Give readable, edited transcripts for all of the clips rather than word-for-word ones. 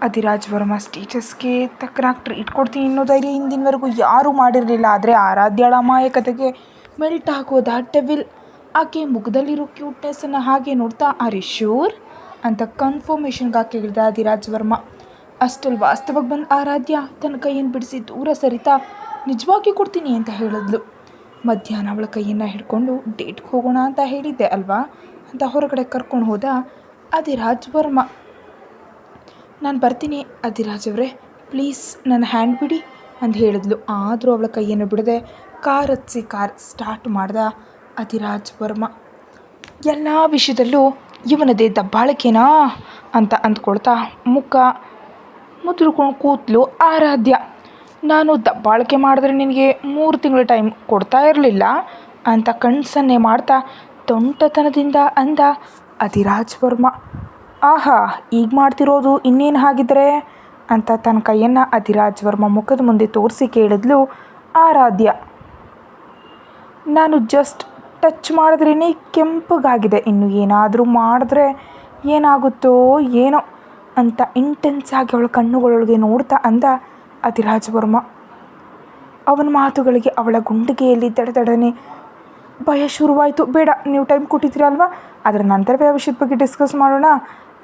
ಅಧಿರಾಜ್ Varma ಸ್ಟೇಟಸ್ಗೆ ತಕ್ಕನಾಗಿ treat ಕೊಡ್ತೀನಿ ಅನ್ನೋ ಧೈರ್ಯ ಹಿಂದಿನವರೆಗೂ ಯಾರೂ ಮಾಡಿರಲಿಲ್ಲ. ಆದರೆ ಆರಾಧ್ಯಳ ಅಮಾಯಕತೆಗೆ ಮೆಲ್ಟ್ ಆಗೋದ ಡೆವಿಲ್. ಆಕೆ ಮುಖದಲ್ಲಿರೋ ಕ್ಯೂಟ್ನೆಸ್ಸನ್ನು ಹಾಗೆ ನೋಡ್ತಾ ಆರ್ ಯು ಶ್ಯೂರ್ ಅಂತ ಕನ್ಫರ್ಮೇಷನ್ಗೆ ಕೇಳಿದ ಅಧಿರಾಜ್ ವರ್ಮ. ಅಷ್ಟಲ್ಲಿ ವಾಸ್ತವಕ್ಕೆ ಬಂದ ಆರಾಧ್ಯ ತನ್ನ ಕೈಯನ್ನು ಬಿಡಿಸಿ ದೂರ ಸರಿತಾ ನಿಜವಾಗಿ ಕೊಡ್ತೀನಿ ಅಂತ ಹೇಳಿದ್ಲು. ಮಧ್ಯಾಹ್ನ ಅವಳ ಕೈಯನ್ನು ಹಿಡ್ಕೊಂಡು ಡೇಟ್ಗೆ ಹೋಗೋಣ ಅಂತ ಹೇಳಿದ್ದೆ ಅಲ್ವಾ ಅಂತ ಹೊರಗಡೆ ಕರ್ಕೊಂಡು ಹೋದ ಅಧಿರಾಜ್ ವರ್ಮ. ನಾನು ಬರ್ತೀನಿ ಅಧಿರಾಜ್ ಅವರೇ, ಪ್ಲೀಸ್ ನನ್ನ ಹ್ಯಾಂಡ್ ಬಿಡಿ ಅಂತ ಹೇಳಿದ್ಲು. ಆದರೂ ಅವಳ ಕೈಯನ್ನು ಬಿಡದೆ ಕಾರ್ ಹತ್ತಿಸಿ ಕಾರ್ ಸ್ಟಾರ್ಟ್ ಮಾಡ್ದ ಅಧಿರಾಜ್ ವರ್ಮ. ಎಲ್ಲ ವಿಷಯದಲ್ಲೂ ಇವನದೇ ದಬ್ಬಾಳಿಕೆನಾ ಅಂತ ಅಂದ್ಕೊಳ್ತಾ ಮುಖ ಮುದ್ರಕೊಂಡು ಕೂತ್ಲು ಆರಾಧ್ಯ. ನಾನು ದಬ್ಬಾಳಿಕೆ ಮಾಡಿದ್ರೆ ನಿನಗೆ 3 ತಿಂಗಳ ಟೈಮ್ ಕೊಡ್ತಾ ಇರಲಿಲ್ಲ ಅಂತ ಕಣ್ಸನ್ನೆ ಮಾಡ್ತಾ ತೊಂಟತನದಿಂದ ಅಂದ ಅಧಿರಾಜ್ ವರ್ಮ. ಆಹಾ, ಈಗ ಮಾಡ್ತಿರೋದು ಇನ್ನೇನು ಹಾಗಿದ್ರೆ ಅಂತ ತನ್ನ ಕೈಯನ್ನು ಅಧಿರಾಜ್ ವರ್ಮ ಮುಖದ ಮುಂದೆ ತೋರಿಸಿ ಕೇಳಿದ್ಲು ಆರಾಧ್ಯ. ನಾನು ಜಸ್ಟ್ ಟಚ್ ಮಾಡಿದ್ರೇ ಕೆಂಪಗಾಗಿದೆ, ಇನ್ನು ಏನಾದರೂ ಮಾಡಿದ್ರೆ ಏನಾಗುತ್ತೋ ಏನೋ ಅಂತ ಇಂಟೆನ್ಸ್ ಆಗಿ ಅವಳ ಕಣ್ಣುಗಳೊಳಗೆ ನೋಡ್ತಾ ಅಂದ ಅಧಿರಾಜ್ ವರ್ಮ. ಅವನ ಮಾತುಗಳಿಗೆ ಅವಳ ಗುಂಡಿಗೆಯಲ್ಲಿ ದಡದಡನೆ ಭಯ ಶುರುವಾಯಿತು. ಬೇಡ, ನೀವು ಟೈಮ್ ಕೊಟ್ಟಿದ್ದೀರಲ್ವ, ಅದರ ನಂತರವೇ ಆ ವಿಷಯದ ಬಗ್ಗೆ ಡಿಸ್ಕಸ್ ಮಾಡೋಣ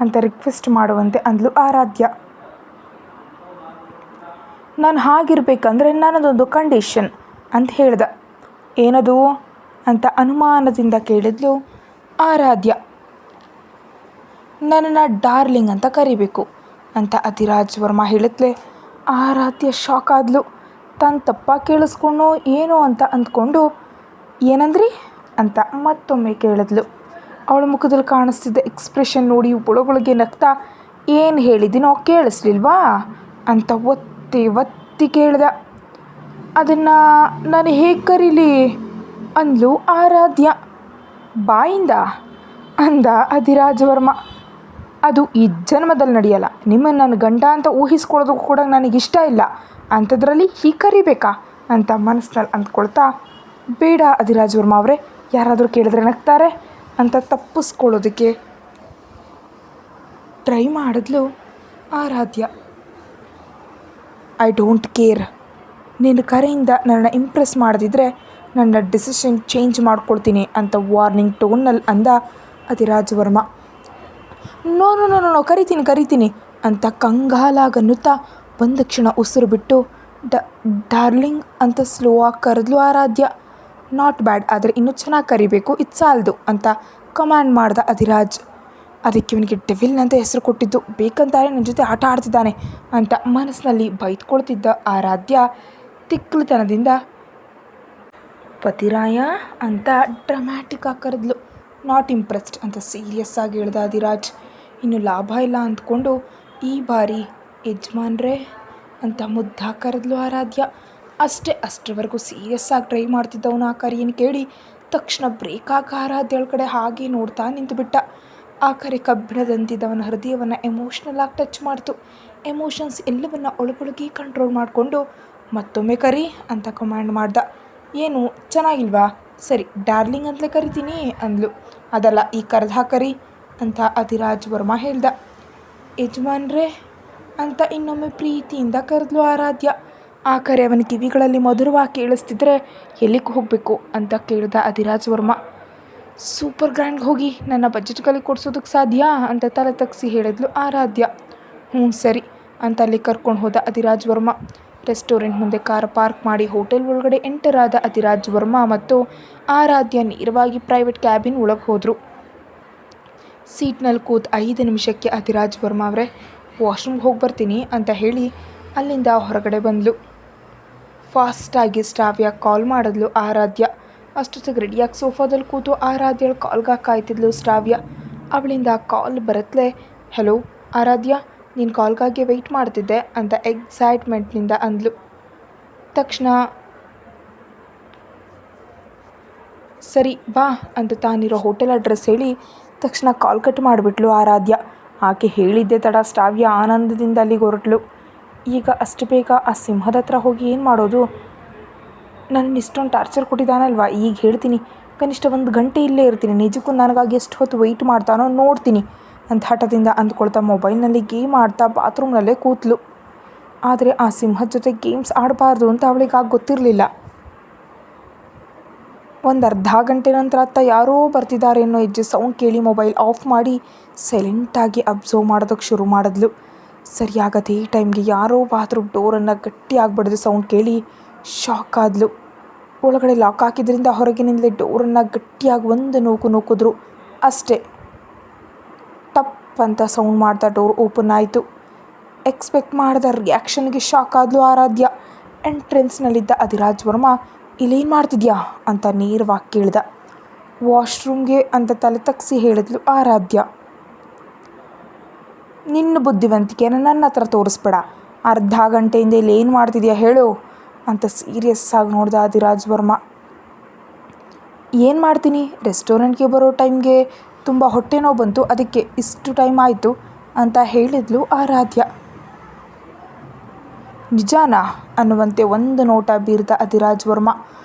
ಅಂತ ರಿಕ್ವೆಸ್ಟ್ ಮಾಡುವಂತೆ ಅಂದ್ಲು ಆರಾಧ್ಯ. ನಾನು ಹಾಗಿರ್ಬೇಕಂದ್ರೆ ನನ್ನದೊಂದು ಕಂಡೀಷನ್ ಅಂತ ಹೇಳ್ದ. ಏನದು ಅಂತ ಅನುಮಾನದಿಂದ ಕೇಳಿದ್ಲು ಆರಾಧ್ಯ. ನನ್ನನ್ನು ಡಾರ್ಲಿಂಗ್ ಅಂತ ಕರಿಬೇಕು ಅಂತ ಅಧಿರಾಜ್ ವರ್ಮ ಹೇಳಿದ್ಲೆ. ಆರಾಧ್ಯ ಶಾಕ್ ಆದ್ಲು. ತಾನು ತಪ್ಪಾಗಿ ಕೇಳಿಸ್ಕೊಂಡು ಏನು ಅಂತ ಅಂದ್ಕೊಂಡು ಏನಂದ್ರಿ ಅಂತ ಮತ್ತೊಮ್ಮೆ ಕೇಳಿದ್ಲು. ಅವಳ ಮುಖದಲ್ಲಿ ಕಾಣಿಸ್ತಿದ್ದ ಎಕ್ಸ್ಪ್ರೆಷನ್ ನೋಡಿ ಒಳಗೊಳಗೆ ನಗ್ತಾ ಏನು ಹೇಳಿದ್ದೀನೋ ಕೇಳಿಸ್ಲಿಲ್ವಾ ಅಂತ ಒತ್ತಿ ಕೇಳ್ದ. ಅದನ್ನು ನಾನು ಹೇಗೆ ಕರೀಲಿ ಅಂದ್ಲು ಆರಾಧ್ಯ. ಬಾಯಿಂದ ಅಂದ ಅಧಿರಾಜ್ ವರ್ಮ. ಅದು ಈ ಜನ್ಮದಲ್ಲಿ ನಡೆಯಲ್ಲ. ನಿಮ್ಮನ್ನು ನನ್ನ ಗಂಡ ಅಂತ ಊಹಿಸ್ಕೊಳ್ಳೋದಕ್ಕೂ ಕೂಡ ನನಗಿಷ್ಟ ಇಲ್ಲ, ಅಂಥದ್ರಲ್ಲಿ ಹೀಗೆ ಕರಿಬೇಕಾ ಅಂತ ಮನಸ್ಸಿನಲ್ಲಿ ಅಂದ್ಕೊಳ್ತಾ ಬೇಡ ಅಧಿರಾಜ್ ವರ್ಮ ಅವರೇ, ಯಾರಾದರೂ ಕೇಳಿದ್ರೆ ನಗ್ತಾರೆ ಅಂತ ತಪ್ಪಿಸ್ಕೊಳ್ಳೋದಕ್ಕೆ ಟ್ರೈ ಮಾಡಿದ್ಲು ಆರಾಧ್ಯ. I don't care. ನಿನ್ನ ಕರೆಯಿಂದ ನನ್ನ ಇಂಪ್ರೆಸ್ ಮಾಡದಿದ್ದರೆ ನನ್ನ ಡಿಸಿಷನ್ ಚೇಂಜ್ ಮಾಡ್ಕೊಳ್ತೀನಿ ಅಂತ ವಾರ್ನಿಂಗ್ ಟೋನ್ನಲ್ಲಿ ಅಂದ Adhiraj Varma. No no no no ಕರಿತೀನಿ ಅಂತ ಕಂಗಾಲಾಗನ್ನುತ್ತಾ ಒಂದು ಕ್ಷಣ ಉಸಿರು ಬಿಟ್ಟು ಡಾರ್ಲಿಂಗ್ ಅಂತ ಸ್ಲೋ ಆಗಿ ಕರೆದ್ಲು ಆರಾಧ್ಯ. ನಾಟ್ ಬ್ಯಾಡ್, ಆದರೆ ಇನ್ನೂ ಚೆನ್ನಾಗಿ ಕರಿಬೇಕು, ಇದು ಸಾಲದು ಅಂತ ಕಮ್ಯಾಂಡ್ ಮಾಡ್ದ ಅಧಿರಾಜ್. ಅದಕ್ಕೆ ಇವನಿಗೆ ಡೆವಿಲ್ ಅಂತ ಹೆಸರು ಕೊಟ್ಟಿದ್ದು ಬೇಕಂತಾರೆ ನನ್ನ ಜೊತೆ ಆಟ ಆಡ್ತಿದ್ದಾನೆ ಅಂತ ಮನಸ್ಸಿನಲ್ಲಿ ಬೈದ್ಕೊಳ್ತಿದ್ದ ಆರಾಧ್ಯ ತಿಕ್ಕಲುತನದಿಂದ ಪತಿರಾಯ ಅಂತ ಡ್ರಮ್ಯಾಟಿಕ್ ಆಗಿ ಕರೆದ್ಲು. ನಾಟ್ ಇಂಪ್ರೆಸ್ಡ್ ಅಂತ ಸೀರಿಯಸ್ ಆಗಿ ಹೇಳ್ದ ಅಧಿರಾಜ್. ಇನ್ನು ಲಾಭ ಇಲ್ಲ ಅಂದ್ಕೊಂಡು ಈ ಬಾರಿ ಯಜಮಾನ್ರೇ ಅಂತ ಮುದ್ದಾಗಿ ಕರೆದ್ಲು ಆರಾಧ್ಯ. ಅಷ್ಟರವರೆಗೂ ಸೀರಿಯಸ್ ಆಗಿ ಟ್ರೈ ಮಾಡ್ತಿದ್ದವನು ಆ ಕರೆಯನ್ನು ಕೇಳಿ ತಕ್ಷಣ ಬ್ರೇಕ್ ಆಗಿ ಆರಾಧ್ಯಳ ಕಡೆ ಹಾಗೆ ನೋಡ್ತಾ ನಿಂತುಬಿಟ್ಟ. ಆ ಕರೆ ಕಬ್ಬಿಣದಂತಿದ್ದವನ ಹೃದಯವನ್ನು ಎಮೋಷ್ನಲ್ ಆಗಿ ಟಚ್ ಮಾಡ್ತು. ಎಮೋಷನ್ಸ್ ಎಲ್ಲವನ್ನು ಒಳಗೊಳಗೆ ಕಂಟ್ರೋಲ್ ಮಾಡಿಕೊಂಡು ಮತ್ತೊಮ್ಮೆ ಕರಿ ಅಂತ ಕಮಾಂಡ್ ಮಾಡ್ದ. ಏನು ಚೆನ್ನಾಗಿಲ್ವಾ, ಸರಿ ಡಾರ್ಲಿಂಗ್ ಅಂತಲೇ ಕರಿತೀನಿ ಅಂದ್ಲು. ಅದಲ್ಲ, ಈ ಕರೆದು ಹಾಕರಿ ಅಂತ ಅಧಿರಾಜ್ ವರ್ಮ ಹೇಳ್ದ. ಯಜಮಾನ್ರೇ ಅಂತ ಇನ್ನೊಮ್ಮೆ ಪ್ರೀತಿಯಿಂದ ಕರೆದ್ಲು ಆರಾಧ್ಯ. ಆ ಕರೆ ಅವನ ಕಿವಿಗಳಲ್ಲಿ ಮಧುರವಾಗಿ ಕೇಳಿಸ್ತಿದ್ರೆ ಎಲ್ಲಿಗೆ ಹೋಗಬೇಕು ಅಂತ ಕೇಳ್ದ ಅಧಿರಾಜ್ ವರ್ಮ. ಸೂಪರ್ ಗ್ರ್ಯಾಂಡ್ಗೆ ಹೋಗಿ ನನ್ನ ಬಜೆಟ್ಗಳಲ್ಲಿ ಕೊಡಿಸೋದಕ್ಕೆ ಸಾಧ್ಯ ಅಂತ ತಲೆ ತಗ್ಸಿ ಹೇಳಿದ್ಲು ಆರಾಧ್ಯ. ಸರಿ ಅಂತ ಅಲ್ಲಿ ಕರ್ಕೊಂಡು ಹೋದ ಅಧಿರಾಜ್ ವರ್ಮ. ರೆಸ್ಟೋರೆಂಟ್ ಮುಂದೆ ಕಾರ್ ಪಾರ್ಕ್ ಮಾಡಿ ಹೋಟೆಲ್ ಒಳಗಡೆ ಎಂಟರ್ ಆದ ಅಧಿರಾಜ್ ವರ್ಮ ಮತ್ತು ಆರಾಧ್ಯ ನೇರವಾಗಿ ಪ್ರೈವೇಟ್ ಕ್ಯಾಬಿನ್ ಒಳಗೆ ಹೋದರು. ಸೀಟ್ನಲ್ಲಿ ಕೂತ್ 5 ನಿಮಿಷಕ್ಕೆ ಅಧಿರಾಜ್ ವರ್ಮ ಅವರೇ ವಾಶ್ರೂಮ್ಗೆ ಹೋಗಿ ಬರ್ತೀನಿ ಅಂತ ಹೇಳಿ ಅಲ್ಲಿಂದ ಹೊರಗಡೆ ಬಂದಳು. ಫಾಸ್ಟಾಗಿ ಶ್ರಾವ್ಯ ಕಾಲ್ ಮಾಡಿದ್ಲು ಆರಾಧ್ಯ. ಅಷ್ಟೊತ್ತಿಗೆ ರೆಡಿಯಾಗಿ ಸೋಫಾದಲ್ಲಿ ಕೂತು ಆರಾಧ್ಯಳ ಕಾಲ್ಗೆ ಕಾಯ್ತಿದ್ಲು ಶ್ರಾವ್ಯ. ಅವಳಿಂದ ಕಾಲ್ ಬರತ್ಲೆ ಹೆಲೋ ಆರಾಧ್ಯ, ನೀನು ಕಾಲ್ಗಾಗಿ ವೆಯ್ಟ್ ಮಾಡ್ತಿದ್ದೆ ಅಂತ ಎಕ್ಸೈಟ್ಮೆಂಟ್ನಿಂದ ಅಂದ್ಲು. ತಕ್ಷಣ ಸರಿ ಬಾ ಅಂತ ತಾನಿರೋ ಹೋಟೆಲ್ ಅಡ್ರೆಸ್ ಹೇಳಿ ತಕ್ಷಣ ಕಾಲ್ ಕಟ್ ಮಾಡಿಬಿಟ್ಲು ಆರಾಧ್ಯ. ಆಕೆ ಹೇಳಿದ್ದೆ ತಡ ಶ್ರಾವ್ಯ ಆನಂದದಿಂದ ಅಲ್ಲಿಗೆ ಹೊರಟ್ಲು. ಈಗ ಅಷ್ಟು ಬೇಗ ಆ ಸಿಂಹದ ಹತ್ರ ಹೋಗಿ ಏನು ಮಾಡೋದು? ನನ್ನ ಇಷ್ಟೊಂದು ಟಾರ್ಚರ್ ಕೊಟ್ಟಿದ್ದಾನಲ್ವ, ಈಗ ಹೇಳ್ತೀನಿ, ಕನಿಷ್ಠ 1 ಗಂಟೆ ಇಲ್ಲೇ ಇರ್ತೀನಿ. ನಿಜಕ್ಕೂ ನನಗಾಗಿ ಎಷ್ಟು ಹೊತ್ತು ವೆಯ್ಟ್ ಮಾಡ್ತಾನೋ ನೋಡ್ತೀನಿ ಅಂತ ಹಠದಿಂದ ಅಂದ್ಕೊಳ್ತಾ ಮೊಬೈಲ್ನಲ್ಲಿ ಗೇಮ್ ಆಡ್ತಾ ಬಾತ್ರೂಮ್ನಲ್ಲೇ ಕೂತ್ಲು. ಆದರೆ ಆ ಸಿಂಹದ ಜೊತೆ ಗೇಮ್ಸ್ ಆಡಬಾರ್ದು ಅಂತ ಅವಳಿಗೆ ಗೊತ್ತಿರಲಿಲ್ಲ. ಒಂದು ಅರ್ಧ ಗಂಟೆ ನಂತರ ಅತ್ತ ಯಾರೋ ಬರ್ತಿದ್ದಾರೆ ಅನ್ನೋ ಹೆಜ್ಜೆ ಸೌಂಡ್ ಕೇಳಿ ಮೊಬೈಲ್ ಆಫ್ ಮಾಡಿ ಸೈಲೆಂಟಾಗಿ ಅಬ್ಸರ್ವ್ ಮಾಡೋದಕ್ಕೆ ಶುರು ಮಾಡಿದ್ಲು. ಸರಿಯಾಗದೇ ಟೈಮ್ಗೆ ಯಾರೋ ಬಾತ್ರೂಮ್ ಡೋರನ್ನು ಗಟ್ಟಿಯಾಗಿ ಬಡಿದು ಸೌಂಡ್ ಕೇಳಿ ಶಾಕ್ ಆದ್ಲು. ಒಳಗಡೆ ಲಾಕ್ ಹಾಕಿದ್ರಿಂದ ಹೊರಗಿನಿಂದಲೇ ಡೋರನ್ನು ಗಟ್ಟಿಯಾಗಿ ಒಂದು ನೂಕಿದ್ರು. ಅಷ್ಟೇ, ಟಪ್ ಅಂತ ಸೌಂಡ್ ಮಾಡ್ತಾ ಡೋರ್ ಓಪನ್ ಆಯಿತು. ಎಕ್ಸ್ಪೆಕ್ಟ್ ಮಾಡಿದ ರಿಯಾಕ್ಷನ್ಗೆ ಶಾಕ್ ಆದ್ಲು ಆರಾಧ್ಯ. ಎಂಟ್ರೆನ್ಸ್ನಲ್ಲಿದ್ದ ಅಧಿರಾಜ್ ವರ್ಮಾ, ಇಲ್ಲೇನು ಮಾಡ್ತಿದ್ಯಾ ಅಂತ ನೇರವಾಗಿ ಕೇಳ್ದ. ವಾಶ್ರೂಮ್ಗೆ ಅಂತ ತಲೆ ತಗ್ಸಿ ಹೇಳಿದ್ಲು ಆರಾಧ್ಯ. ನಿನ್ನ ಬುದ್ಧಿವಂತಿಕೆನ ನನ್ನ ಹತ್ರ ತೋರಿಸ್ಬೇಡ. ಅರ್ಧ ಗಂಟೆಯಿಂದ ಇಲ್ಲಿ ಏನು ಮಾಡ್ತಿದ್ಯಾ ಹೇಳು ಅಂತ ಸೀರಿಯಸ್ ಆಗಿ ನೋಡ್ದ ಅಧಿರಾಜ್ ವರ್ಮಾ. ಏನು ಮಾಡ್ತೀನಿ, ರೆಸ್ಟೋರೆಂಟ್ಗೆ ಬರೋ ಟೈಮ್ಗೆ ತುಂಬ ಹೊಟ್ಟೆ ನೋವು ಬಂತು, ಅದಕ್ಕೆ ಇಷ್ಟು ಟೈಮ್ ಆಯಿತು ಅಂತ ಹೇಳಿದ್ಲು ಆರಾಧ್ಯ. ನಿಜಾನಾ ಅನ್ನುವಂತೆ ಒಂದು ನೋಟ ಬೀರ್ದ ಅಧಿರಾಜ್ ವರ್ಮಾ.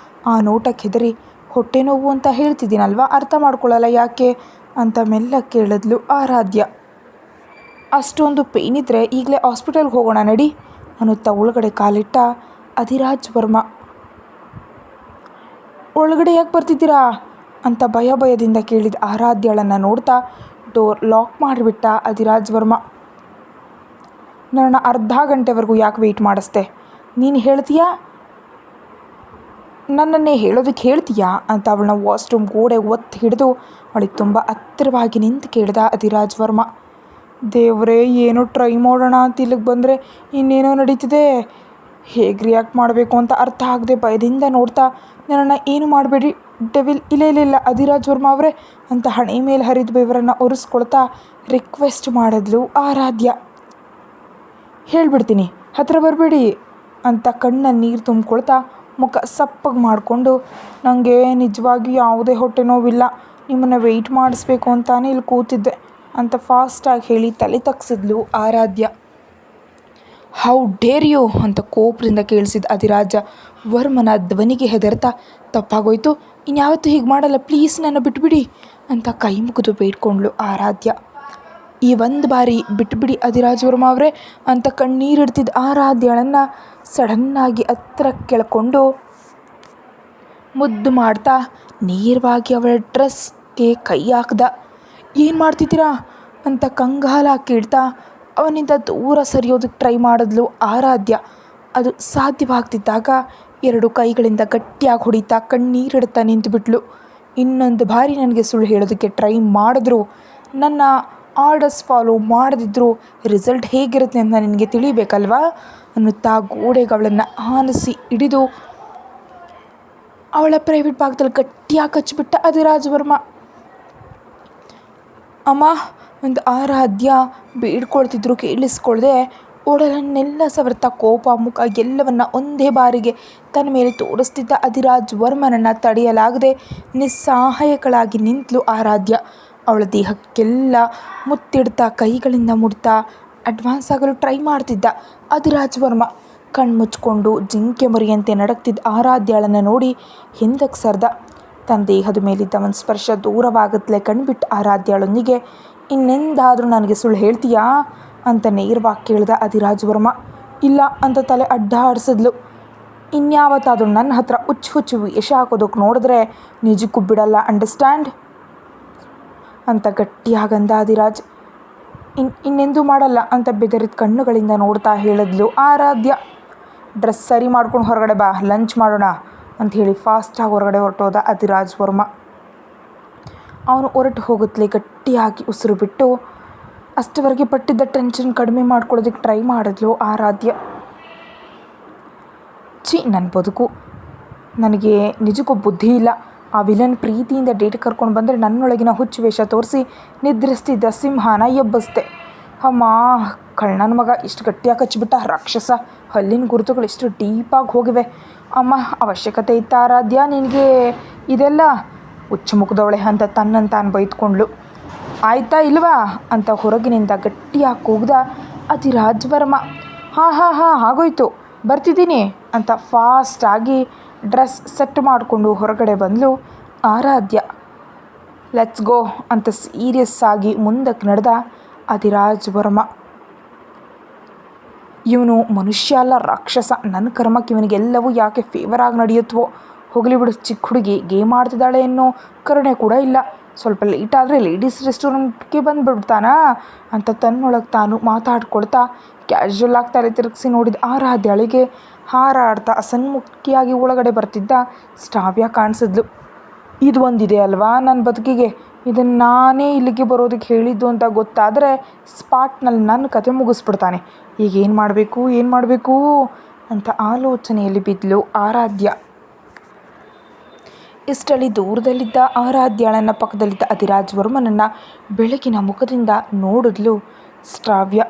ಆ ನೋಟಕ್ಕೆ ಹೆದರಿ, ಹೊಟ್ಟೆ ನೋವು ಅಂತ ಹೇಳ್ತಿದ್ದೀನಲ್ವ, ಅರ್ಥ ಮಾಡ್ಕೊಳ್ಳಲ್ಲ ಯಾಕೆ ಅಂತ ಮೆಲ್ಲ ಕೇಳಿದ್ಲು ಆರಾಧ್ಯ. ಅಷ್ಟೊಂದು ಪೇಯ್ನ್ ಇದ್ದರೆ ಈಗಲೇ ಹಾಸ್ಪಿಟಲ್ಗೆ ಹೋಗೋಣ ನಡಿ ಅನ್ನುತ್ತಾ ಒಳಗಡೆ ಕಾಲಿಟ್ಟ ಅಧಿರಾಜ್ ವರ್ಮಾ. ಒಳಗಡೆ ಯಾಕೆ ಬರ್ತಿದ್ದೀರಾ ಅಂತ ಭಯದಿಂದ ಕೇಳಿದ ಆರಾಧ್ಯಳನ್ನು ನೋಡ್ತಾ ಡೋರ್ ಲಾಕ್ ಮಾಡಿಬಿಟ್ಟ ಅಧಿರಾಜ್ ವರ್ಮಾ. ನನ್ನ ಅರ್ಧ ಗಂಟೆವರೆಗೂ ಯಾಕೆ ವೆಯ್ಟ್ ಮಾಡಿಸ್ದೆ, ನೀನು ಹೇಳ್ತೀಯಾ, ನನ್ನನ್ನೇ ಹೇಳೋದಕ್ಕೆ ಹೇಳ್ತೀಯಾ ಅಂತ ಅವಳನ್ನ ವಾಶ್ರೂಮ್ ಗೋಡೆ ಒತ್ತಿ ಹಿಡಿದು ಅವಳಿಗೆ ತುಂಬ ಹತ್ತಿರವಾಗಿ ನಿಂತು ಕೇಳ್ದ ಅಧಿರಾಜ್ ವರ್ಮಾ. ದೇವರೇ, ಏನೋ ಟ್ರೈ ಮಾಡೋಣ ಅಂತ ಇಲ್ಲಿಗೆ ಬಂದರೆ ಇನ್ನೇನೋ ನಡೀತಿದೆ. ಹೇಗೆ ರಿಯಾಕ್ಟ್ ಮಾಡಬೇಕು ಅಂತ ಅರ್ಥ ಆಗದೆ ಭಯದಿಂದ ನೋಡ್ತಾ, ನನ್ನನ್ನು ಏನು ಮಾಡಬೇಡಿ ಡೆವಿಲ್, ಇಲ್ಲ ಅಧಿರಾಜ್ ವರ್ಮಾ ಅವರೇ ಅಂತ ಹಣೆ ಮೇಲೆ ಹರಿದ ಬೆವರನ್ನು ಒರೆಸ್ಕೊಳ್ತಾ ರಿಕ್ವೆಸ್ಟ್ ಮಾಡಿದ್ಲು ಆರಾಧ್ಯ. ಹೇಳ್ಬಿಡ್ತೀನಿ, ಹತ್ತಿರ ಬರಬೇಡಿ ಅಂತ ಕಣ್ಣ ನೀರು ತುಂಬಿಕೊಳ್ತಾ ಮುಖ ಸಪ್ಪಗೆ ಮಾಡಿಕೊಂಡು, ನನಗೆ ನಿಜವಾಗಿ ಯಾವುದೇ ಹೊಟ್ಟೆ ನೋವಿಲ್ಲ, ನಿಮ್ಮನ್ನು ವೆಯ್ಟ್ ಮಾಡಿಸ್ಬೇಕು ಅಂತಾನೆ ಇಲ್ಲಿ ಕೂತಿದ್ದೆ ಅಂತ ಫಾಸ್ಟಾಗಿ ಹೇಳಿ ತಲೆ ತಗ್ಸಿದ್ಲು ಆರಾಧ್ಯ. ಹೌ ಡೇರ್ ಯು ಅಂತ ಕೋಪದಿಂದ ಕೇಳಿಸಿದ ಅಧಿರಾಜ ವರ್ಮನ ಧ್ವನಿಗೆ ಹೆದರ್ತಾ, ತಪ್ಪಾಗೋಯ್ತು, ಇನ್ಯಾವತ್ತೂ ಹೀಗೆ ಮಾಡಲ್ಲ, ಪ್ಲೀಸ್ ನನ್ನ ಬಿಟ್ಬಿಡಿ ಅಂತ ಕೈ ಮುಗಿದು ಬೇಡ್ಕೊಂಡ್ಳು ಆರಾಧ್ಯ. ಈ ಒಂದು ಬಾರಿ ಬಿಟ್ಬಿಡಿ ಅಧಿರಾಜ್ ವರ್ಮಾ ಅವರೇ ಅಂತ ಕಣ್ಣೀರಿಡ್ತಿದ್ದ ಆರಾಧ್ಯಳನ್ನು ಸಡನ್ನಾಗಿ ಹತ್ರ ಕೆಳ್ಕೊಂಡು ಮುದ್ದು ಮಾಡ್ತಾ ನೇರವಾಗಿ ಅವಳ ಡ್ರೆಸ್ಗೆ ಕೈ ಹಾಕ್ದ. ಏನು ಮಾಡ್ತಿದ್ದೀರಾ ಅಂತ ಕಂಗಾಲಾಗಿ ಕೇಳ್ತಾ ಅವನಿಂದ ದೂರ ಸರಿಯೋದಕ್ಕೆ ಟ್ರೈ ಮಾಡಿದ್ಲು ಆರಾಧ್ಯ. ಅದು ಸಾಧ್ಯವಾಗ್ತಿದ್ದಾಗ ಎರಡು ಕೈಗಳಿಂದ ಗಟ್ಟಿಯಾಗಿ ಹೊಡಿತಾ ಕಣ್ಣೀರಿಡ್ತಾ ನಿಂತುಬಿಟ್ಲು. ಇನ್ನೊಂದು ಬಾರಿ ನನಗೆ ಸುಳ್ಳು ಹೇಳೋದಕ್ಕೆ ಟ್ರೈ ಮಾಡಿದ್ರು, ನನ್ನ ಆರ್ಡರ್ಸ್ ಫಾಲೋ ಮಾಡದಿದ್ದರೂ ರಿಸಲ್ಟ್ ಹೇಗಿರುತ್ತೆ ಅಂತ ನಿನಗೆ ತಿಳಿಬೇಕಲ್ವಾ ಅನ್ನುತ್ತಾ ಗೋಡೆಗೆ ಅವಳನ್ನು ಆನಿಸಿ ಹಿಡಿದು ಅವಳ ಪ್ರೈವೇಟ್ ಭಾಗದಲ್ಲಿ ಗಟ್ಟಿಯಾಗಿ ಕಚ್ಚಿಬಿಟ್ಟ ಅಧಿರಾಜ್ ವರ್ಮಾ. ಅಮ್ಮ ಒಂದು ಆರಾಧ್ಯ ಬೇಡ್ಕೊಳ್ತಿದ್ರು ಕೇಳಿಸ್ಕೊಳ್ದೆ ಒಡಲನ್ನೆಲ್ಲ ಸವರ್ತಾ ಕೋಪ ಮುಖ ಎಲ್ಲವನ್ನ ಒಂದೇ ಬಾರಿಗೆ ತನ್ನ ಮೇಲೆ ತೋರಿಸ್ತಿದ್ದ ಅಧಿರಾಜ್ ವರ್ಮನನ್ನು ತಡೆಯಲಾಗದೆ ನಿಸ್ಸಹಾಯಕಳಾಗಿ ನಿಂತಳು ಆರಾಧ್ಯ. ಅವಳ ದೇಹಕ್ಕೆಲ್ಲ ಮುತ್ತಿಡ್ತಾ ಕೈಗಳಿಂದ ಮುಡ್ತಾ ಅಡ್ವಾನ್ಸ್ ಆಗಲು ಟ್ರೈ ಮಾಡ್ತಿದ್ದ ಅಧಿರಾಜ್ ವರ್ಮಾ. ಕಣ್ಮುಚ್ಕೊಂಡು ಜಿಂಕೆ ಮರಿಯಂತೆ ನಡಕ್ತಿದ್ದ ಆರಾಧ್ಯಳನ್ನು ನೋಡಿ ಹಿಂದಕ್ಕೆ ಸರ್ದ. ತನ್ನ ದೇಹದ ಮೇಲಿದ್ದ ಒಂದು ಸ್ಪರ್ಶ ದೂರವಾಗತ್ಲೆ ಕಣ್ಬಿಟ್ಟು ಆರಾಧ್ಯಳೊಂದಿಗೆ, ಇನ್ನೆಂದಾದರೂ ನನಗೆ ಸುಳ್ಳು ಹೇಳ್ತೀಯಾ ಅಂತ ನೇರವಾಗಿ ಕೇಳ್ದ ಅಧಿರಾಜ್ ವರ್ಮಾ. ಇಲ್ಲ ಅಂತ ತಲೆ ಅಡ್ಡಾಡಿಸಿದ್ಲು. ಇನ್ಯಾವತ್ತಾದರೂ ನನ್ನ ಹತ್ರ ಹುಚ್ಚು ವೇಷ ಹಾಕೋದಕ್ಕೆ ನೋಡಿದ್ರೆ ನಿಜಕ್ಕೂ ಬಿಡಲ್ಲ, ಅಂಡರ್ಸ್ಟ್ಯಾಂಡ್ ಅಂತ ಗಟ್ಟಿಯಾಗಂದ ಅಧಿರಾಜ್. ಇನ್ನೆಂದೂ ಮಾಡಲ್ಲ ಅಂತ ಬೆದರಿದ ಕಣ್ಣುಗಳಿಂದ ನೋಡ್ತಾ ಹೇಳಿದ್ಲು ಆರಾಧ್ಯ. ಡ್ರೆಸ್ ಸರಿ ಮಾಡ್ಕೊಂಡು ಹೊರಗಡೆ ಬಾ, ಲಂಚ್ ಮಾಡೋಣ ಅಂತ ಹೇಳಿ ಫಾಸ್ಟಾಗಿ ಹೊರಗಡೆ ಹೊರಟೋದ ಅಧಿರಾಜ್ ವರ್ಮಾ. ಅವನು ಹೊರಟು ಹೋಗುತ್ತಲೇ ಗಟ್ಟಿಯಾಗಿ ಉಸಿರು ಬಿಟ್ಟು ಅಷ್ಟವರೆಗೆ ಪಟ್ಟಿದ್ದ ಟೆನ್ಷನ್ ಕಡಿಮೆ ಮಾಡ್ಕೊಳ್ಳೋದಕ್ಕೆ ಟ್ರೈ ಮಾಡಿದ್ಲು ಆರಾಧ್ಯ. ನನ್ನ ಬದುಕು, ನನಗೆ ನಿಜಕ್ಕೂ ಬುದ್ಧಿ ಇಲ್ಲ. ಆ ವಿಲನ್ ಪ್ರೀತಿಯಿಂದ ಡೇಟ್ ಕರ್ಕೊಂಡು ಬಂದರೆ ನನ್ನೊಳಗಿನ ಹುಚ್ಚು ವೇಷ ತೋರಿಸಿ ನಿದ್ರಿಸ್ತಿದ್ದ ಸಿಂಹನ ಎಬ್ಬಸ್ತೆ. ಅಮ್ಮ, ಕಳ್ಳನ ಮಗ ಇಷ್ಟು ಗಟ್ಟಿಯಾಗಿ ಕಚ್ಚಿಬಿಟ್ಟ ರಾಕ್ಷಸ. ಹಲ್ಲಿನ ಗುರುತುಗಳು ಎಷ್ಟು ಡೀಪಾಗಿ ಹೋಗಿವೆ. ಅಮ್ಮ, ಅವಶ್ಯಕತೆ ಇತ್ತ ಆರಾಧ್ಯ ನಿನಗೆ ಇದೆಲ್ಲ? ಹುಚ್ಚು ಮುಖದವಳೆ ಅಂತ ತನ್ನನ್ನು ತಾನು ಬೈದ್ಕೊಂಡ್ಳು. ಆಯ್ತಾ ಇಲ್ವಾ ಅಂತ ಹೊರಗಿನಿಂದ ಗಟ್ಟಿಯಾಗಿ ಕೂಗ್ದ ಅಧಿರಾಜ್ ವರ್ಮಾ. ಹಾಂ ಆಗೋಯ್ತು, ಬರ್ತಿದ್ದೀನಿ ಅಂತ ಫಾಸ್ಟಾಗಿ ಡ್ರೆಸ್ ಸೆಟ್ ಮಾಡಿಕೊಂಡು ಹೊರಗಡೆ ಬಂದಳು ಆರಾಧ್ಯ. ಲೆಟ್ಸ್ ಗೋ ಅಂತ ಸೀರಿಯಸ್ ಆಗಿ ಮುಂದಕ್ಕೆ ನಡೆದ ಅಧಿರಾಜ್ ವರ್ಮ. ಇವನು ಮನುಷ್ಯ ಅಲ್ಲ, ರಾಕ್ಷಸ. ನನ್ನ ಕರ್ಮಕ್ಕೆ ಇವನಿಗೆಲ್ಲವೂ ಯಾಕೆ ಫೇವರ್ ಆಗಿ ನಡೆಯುತ್ತವೋ. ಹೋಗಲಿ ಬಿಡು, ಚಿಕ್ಕ ಹುಡುಗಿ ಗೇಮ್ ಆಡ್ತಿದ್ದಾಳೆ ಅನ್ನೋ ಕರುಣೆ ಕೂಡ ಇಲ್ಲ. ಸ್ವಲ್ಪ ಲೇಟ್ ಆದರೆ ಲೇಡೀಸ್ ರೆಸ್ಟೋರೆಂಟ್ಗೆ ಬಂದುಬಿಡ್ತಾನಾ ಅಂತ ತನ್ನೊಳಗೆ ತಾನು ಮಾತಾಡ್ಕೊಳ್ತಾ ಕ್ಯಾಶುವಲ್ ಆಗಿ ತಲೆ ತಿರುಗಿಸಿ ನೋಡಿದ ಆರಾಧ್ಯಳಿಗೆ ಹಾರಾಡ್ತಾ ಅಸನ್ಮುಖಿಯಾಗಿ ಒಳಗಡೆ ಬರ್ತಿದ್ದ ಶ್ರಾವ್ಯ ಕಾಣಿಸಿದ್ಲು. ಇದು ಒಂದಿದೆ ಅಲ್ವಾ ನನ್ನ ಬದುಕಿಗೆ, ಇದನ್ನು ನಾನೇ ಇಲ್ಲಿಗೆ ಬರೋದಕ್ಕೆ ಹೇಳಿದ್ದು ಅಂತ ಗೊತ್ತಾದರೆ ಸ್ಪಾಟ್ನಲ್ಲಿ ನನ್ನ ಕತೆ ಮುಗಿಸ್ಬಿಡ್ತಾನೆ. ಈಗ ಏನು ಮಾಡಬೇಕು ಅಂತ ಆಲೋಚನೆಯಲ್ಲಿ ಬಿದ್ದಲು ಆರಾಧ್ಯ. ಇಷ್ಟರಲ್ಲಿ ದೂರದಲ್ಲಿದ್ದ ಆರಾಧ್ಯಳನ್ನ ಪಕ್ಕದಲ್ಲಿದ್ದ ಅಧಿರಾಜ್ ವರ್ಮನನ್ನು ಬೆಳಕಿನ ಮುಖದಿಂದ ನೋಡಿದ್ಲು ಶ್ರಾವ್ಯ.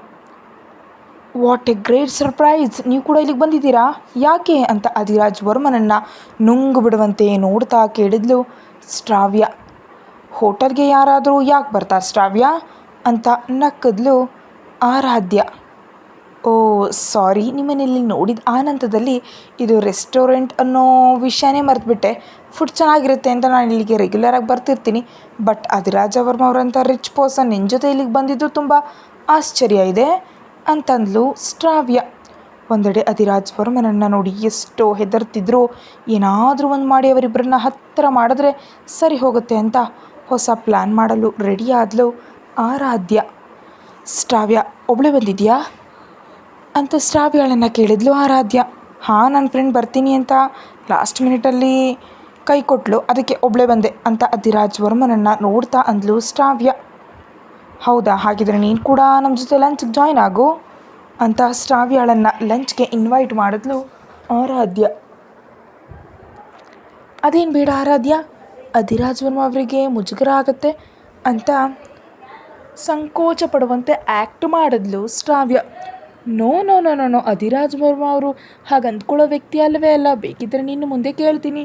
ವಾಟ್ ಎ ಗ್ರೇಟ್ ಸರ್ಪ್ರೈಸ್, ನೀವು ಕೂಡ ಇಲ್ಲಿಗೆ ಬಂದಿದ್ದೀರಾ, ಯಾಕೆ ಅಂತ ಅಧಿರಾಜ್ ವರ್ಮನನ್ನು ನುಂಗು ಬಿಡುವಂತೆ ನೋಡ್ತಾ ಕೇಳಿದ್ಲು ಶ್ರಾವ್ಯ. ಹೋಟೆಲ್ಗೆ ಯಾರಾದರೂ ಯಾಕೆ ಬರ್ತಾರೆ ಶ್ರಾವ್ಯ ಅಂತ ನಕ್ಕದ್ಲು ಆರಾಧ್ಯ. ಓ ಸಾರಿ, ನಿಮ್ಮನ್ನಿಲ್ಲಿ ನೋಡಿದ ಆನಂದದಲ್ಲಿ ಇದು ರೆಸ್ಟೋರೆಂಟ್ ಅನ್ನೋ ವಿಷಯನೇ ಮರೆತುಬಿಟ್ಟೆ. ಫುಡ್ ಚೆನ್ನಾಗಿರುತ್ತೆ ಅಂತ ನಾನು ಇಲ್ಲಿಗೆ ರೆಗ್ಯುಲರಾಗಿ ಬರ್ತಿರ್ತೀನಿ. ಬಟ್ ಅಧಿರಾಜ ವರ್ಮ ಅವರಂಥ ರಿಚ್ ಪರ್ಸನ್ ನಿನ್ನ ಜೊತೆ ಇಲ್ಲಿಗೆ ಬಂದಿದ್ದು ತುಂಬ ಆಶ್ಚರ್ಯ ಇದೆ ಅಂತಂದ್ಲು ಶ್ರಾವ್ಯ. ಒಂದೆಡೆ ಅಧಿರಾಜ್ ವರ್ಮನನ್ನು ನೋಡಿ ಎಷ್ಟೋ ಹೆದರ್ತಿದ್ರು. ಏನಾದರೂ ಒಂದು ಮಾಡಿ ಅವರಿಬ್ಬರನ್ನ ಹತ್ತಿರ ಮಾಡಿದ್ರೆ ಸರಿ ಹೋಗುತ್ತೆ ಅಂತ ಹೊಸ ಪ್ಲ್ಯಾನ್ ಮಾಡಲು ರೆಡಿ ಆದ್ಲು ಆರಾಧ್ಯ. ಶ್ರಾವ್ಯ, ಒಬ್ಬಳೇ ಬಂದಿದ್ಯಾ ಅಂತ ಶ್ರಾವ್ಯಳನ್ನು ಕೇಳಿದ್ಲು ಆರಾಧ್ಯ. ಹಾಂ, ನನ್ನ ಫ್ರೆಂಡ್ ಬರ್ತೀನಿ ಅಂತ ಲಾಸ್ಟ್ ಮಿನಿಟಲ್ಲಿ ಕೈ ಕೊಟ್ಟಳು, ಅದಕ್ಕೆ ಒಬ್ಬಳೇ ಬಂದೆ ಅಂತ ಅಧಿರಾಜ್ ವರ್ಮನನ್ನು ನೋಡ್ತಾ ಅಂದ್ಲು ಶ್ರಾವ್ಯ. ಹೌದಾ, ಹಾಗಿದ್ರೆ ನೀನು ಕೂಡ ನಮ್ಮ ಜೊತೆ ಲಂಚ್ಗೆ ಜಾಯ್ನ್ ಆಗು ಅಂತ ಶ್ರಾವ್ಯಳನ್ನು ಲಂಚ್ಗೆ ಇನ್ವೈಟ್ ಮಾಡಿದ್ಲು ಆರಾಧ್ಯ. ಅದೇನು ಬೇಡ ಆರಾಧ್ಯ, ಅಧಿರಾಜ್ ವರ್ಮ ಅವರಿಗೆ ಮುಜುಗರ ಆಗುತ್ತೆ ಅಂತ ಸಂಕೋಚ ಪಡುವಂತೆ ಆ್ಯಕ್ಟ್ ಮಾಡಿದ್ಲು Shravya. No no no no no Adhiraj Varma ಅವರು ಹಾಗೆ ಅಂದ್ಕೊಳ್ಳೋ ವ್ಯಕ್ತಿ ಅಲ್ಲವೇ ಅಲ್ಲ, ಬೇಕಿದ್ದರೆ ನಿನ್ನ ಮುಂದೆ ಕೇಳ್ತೀನಿ